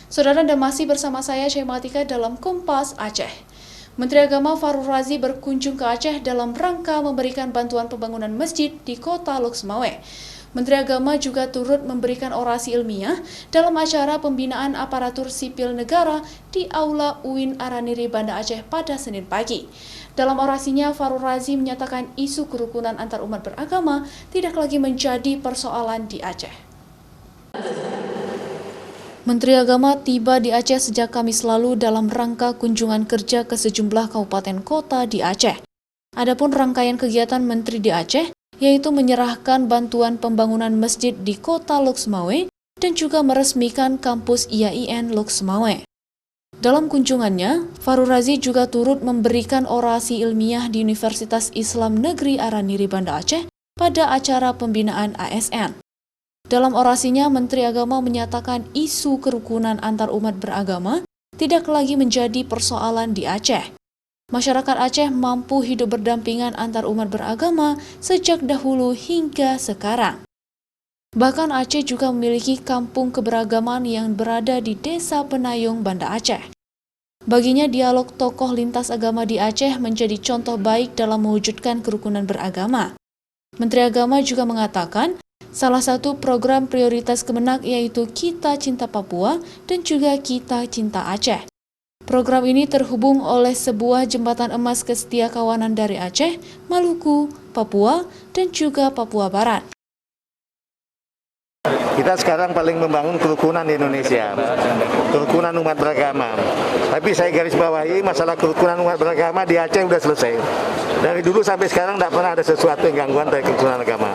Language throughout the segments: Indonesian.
Saudara, Anda masih bersama saya Syematika dalam Kompas Aceh. Menteri Agama Fahrul Razi berkunjung ke Aceh dalam rangka memberikan bantuan pembangunan masjid di kota Lok Sumawe. Menteri Agama juga turut memberikan orasi ilmiah dalam acara pembinaan aparatur sipil negara di Aula UIN Araniri Banda Aceh pada Senin pagi. Dalam orasinya, Fahrul Razi menyatakan isu kerukunan antar umat beragama tidak lagi menjadi persoalan di Aceh. Menteri Agama tiba di Aceh sejak Kamis lalu dalam rangka kunjungan kerja ke sejumlah kabupaten kota di Aceh. Adapun rangkaian kegiatan Menteri di Aceh, yaitu menyerahkan bantuan pembangunan masjid di kota Lok Sumawe dan juga meresmikan kampus IAIN Lok Sumawe. Dalam kunjungannya, Fahrul Razi juga turut memberikan orasi ilmiah di Universitas Islam Negeri Araniri Banda Aceh pada acara pembinaan ASN. Dalam orasinya, Menteri Agama menyatakan isu kerukunan antar umat beragama tidak lagi menjadi persoalan di Aceh. Masyarakat Aceh mampu hidup berdampingan antar umat beragama sejak dahulu hingga sekarang. Bahkan Aceh juga memiliki kampung keberagaman yang berada di Desa Penayung, Banda Aceh. Baginya, dialog tokoh lintas agama di Aceh menjadi contoh baik dalam mewujudkan kerukunan beragama. Menteri Agama juga mengatakan, salah satu program prioritas Kemenak yaitu Kita Cinta Papua dan juga Kita Cinta Aceh. Program ini terhubung oleh sebuah jembatan emas kesetiakawanan dari Aceh, Maluku, Papua, dan juga Papua Barat. Kita sekarang paling membangun kerukunan di Indonesia, kerukunan umat beragama. Tapi saya garis bawahi masalah kerukunan umat beragama di Aceh sudah selesai. Dari dulu sampai sekarang tidak pernah ada sesuatu yang gangguan dari kerukunan agama.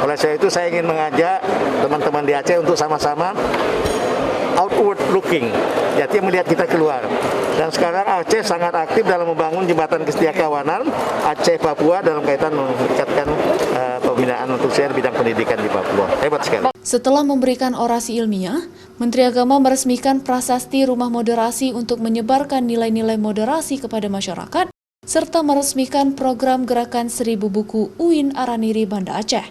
Oleh sebab itu saya ingin mengajak teman-teman di Aceh untuk sama-sama outward looking, jadi melihat kita keluar. Dan sekarang Aceh sangat aktif dalam membangun jembatan kesetiakawanan Aceh-Papua dalam kaitan meningkatkan pembinaan untuk share bidang pendidikan di Papua. Hebat sekali. Setelah memberikan orasi ilmiah, Menteri Agama meresmikan prasasti rumah moderasi untuk menyebarkan nilai-nilai moderasi kepada masyarakat, serta meresmikan program gerakan 1000 buku UIN Araniri Banda Aceh.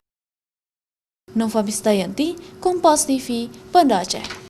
Nova Bistayanti, Kompas TV, Banda Aceh.